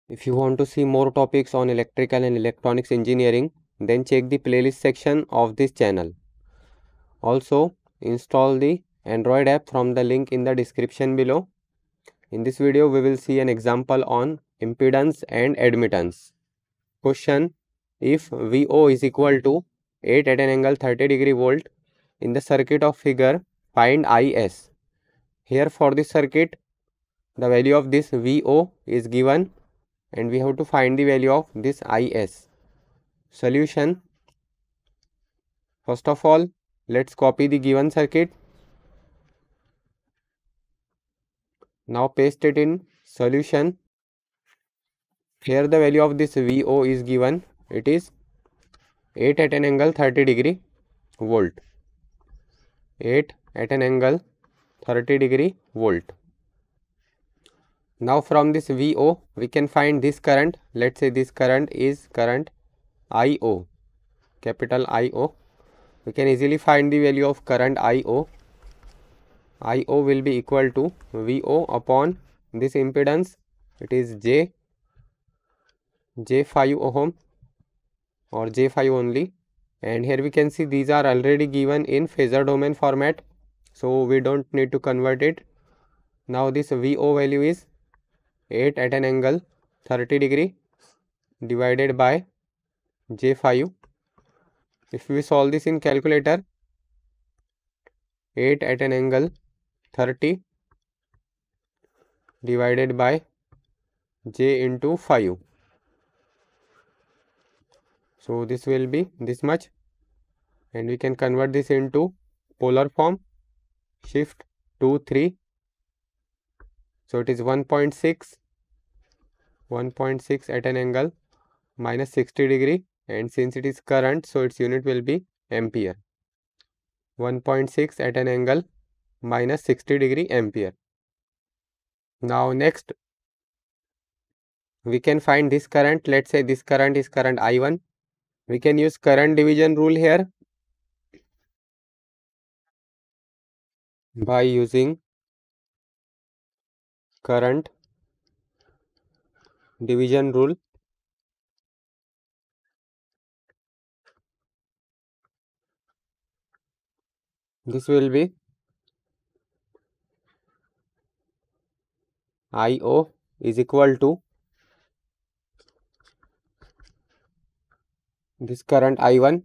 If you want to see more topics on electrical and electronics engineering, then check the playlist section of this channel. Also, install the Android app from the link in the description below. In this video, we will see an example on impedance and admittance. Question: if VO is equal to 8 at an angle 30 degree volt in the circuit of figure, find IS. Here for this circuit, the value of this VO is given and we have to find the value of this IS. Solution: first of all, let's copy the given circuit. Now paste it in solution. Here the value of this VO is given. It is 8 at an angle 30 degree volt. 8 at an angle 30 degree volt. Now from this VO we can find this current. Let's say this current is current IO, capital IO. We can easily find the value of current IO. IO will be equal to VO upon this impedance. It is J5 ohm or J5 only. And here we can see these are already given in phasor domain format, so we don't need to convert it. Now this VO value is 8 at an angle 30 degree divided by J5. If we solve this in calculator, 8 at an angle 30 divided by J into 5. So this will be this much, and we can convert this into polar form. Shift 2 3. So it is 1.6 at an angle minus 60 degree, and since it is current, so its unit will be ampere. 1.6 at an angle minus 60 degree ampere. Now next we can find this current. Let's say this current is current I1. We can use current division rule here by using current division rule. This will be IO is equal to this current I1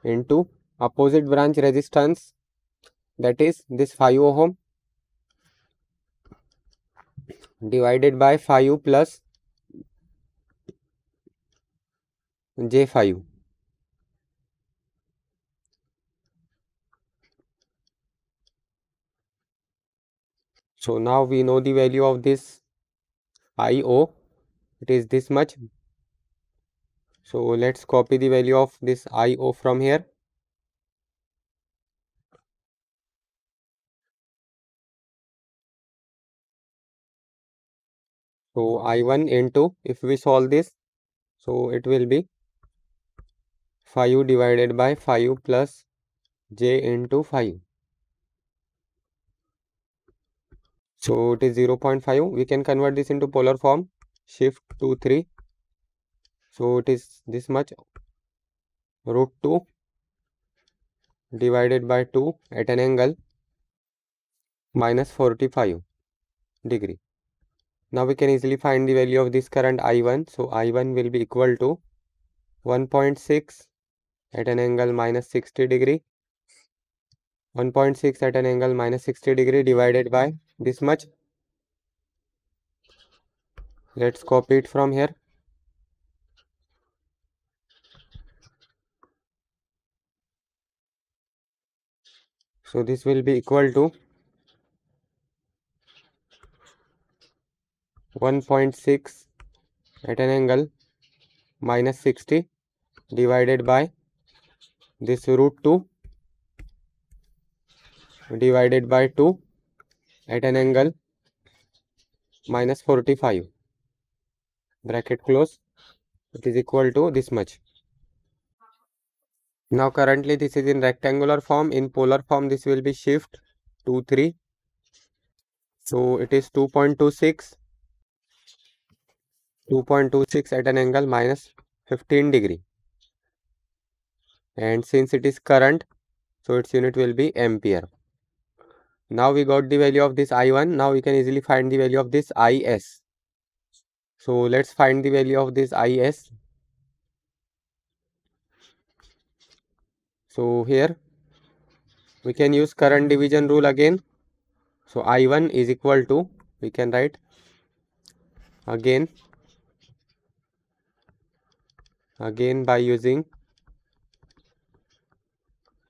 into opposite branch resistance, that is this 5 ohm, divided by 5 plus J5. So now we know the value of this IO. It is this much. So let's copy the value of this IO from here. So I1 into, if we solve this, so it will be 5 divided by 5 plus J into 5. So it is 0.5. We can convert this into polar form. Shift 2 3. So it is this much, root 2 divided by 2 at an angle minus 45 degree. Now we can easily find the value of this current I1. So I1 will be equal to 1.6 at an angle minus 60 degree. 1.6 at an angle minus 60 degree divided by this much. Let's copy it from here. So this will be equal to 1.6 at an angle minus 60 divided by this root 2 divided by 2 at an angle minus 45. Bracket close. It is equal to this much. Now currently this is in rectangular form. In polar form this will be shift 2 3. So it is 2.26 2.26 at an angle minus 15 degree. And since it is current, so its unit will be ampere. Now we got the value of this I1. Now we can easily find the value of this IS. So let's find the value of this IS. So here we can use current division rule again. So I1 is equal to, we can write again by using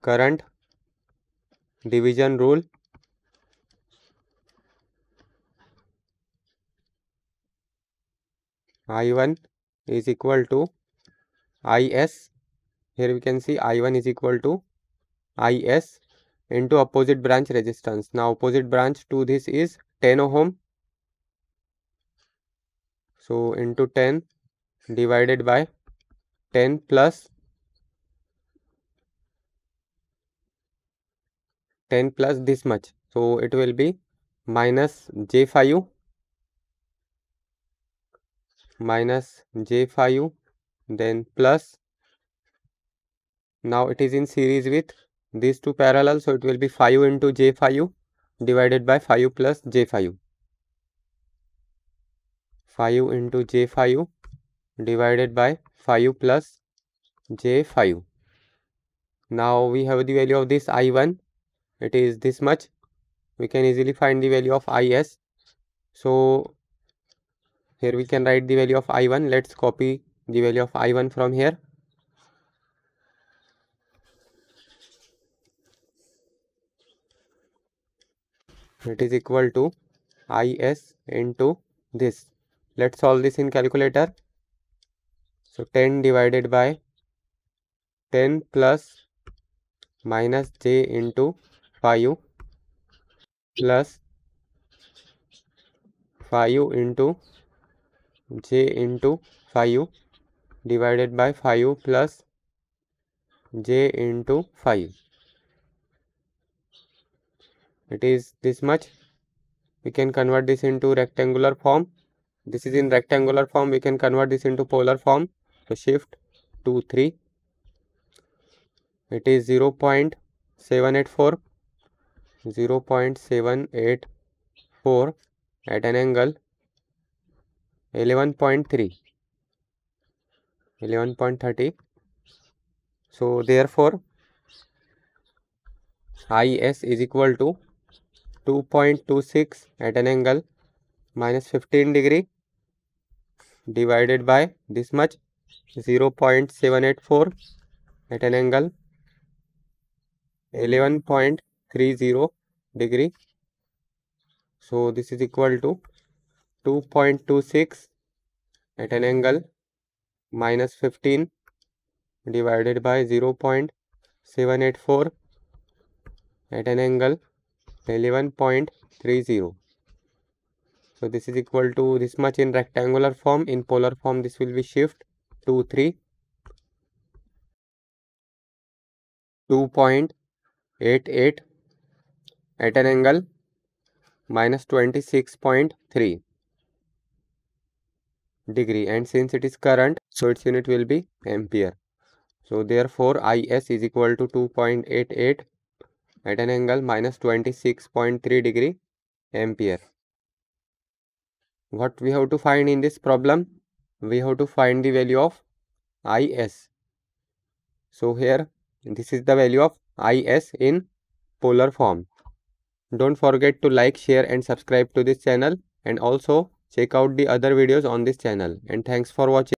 current division rule. I1 is equal to IS. Here we can see I1 is equal to IS into opposite branch resistance. Now opposite branch to this is 10 ohm. So into 10 divided by 10 plus 10 plus this much. So it will be minus J5 then plus, now it is in series with these two parallel, so it will be 5 into J5 divided by 5 plus J5. 5 into J5 divided by 5 plus J5. Now we have the value of this I1. It is this much. We can easily find the value of IS. So here we can write the value of I1. Let's copy the value of I1 from here. It is equal to IS into this. Let's solve this in calculator. So 10 divided by 10 plus minus J into 5 plus 5 into J into 5 divided by 5 plus J into 5. It is this much. We can convert this into rectangular form. This is in rectangular form. We can convert this into polar form. So shift 2, 3. It is 0.784 at an angle 11.30. So therefore IS is equal to 2.26 at an angle minus 15 degree divided by this much 0.784 at an angle 11.30 degree. So this is equal to 2.26 at an angle minus 15 divided by 0.784 at an angle 11.30. So this is equal to this much in rectangular form. In polar form this will be shift 2, 3. 2.88 at an angle minus 26.3 degree, and since it is current, so its unit will be ampere. So therefore IS is equal to 2.88 at an angle minus 26.3 degree ampere. What we have to find in this problem? We have to find the value of IS. So here this is the value of IS in polar form. Don't forget to like, share and subscribe to this channel, and also check out the other videos on this channel, and thanks for watching.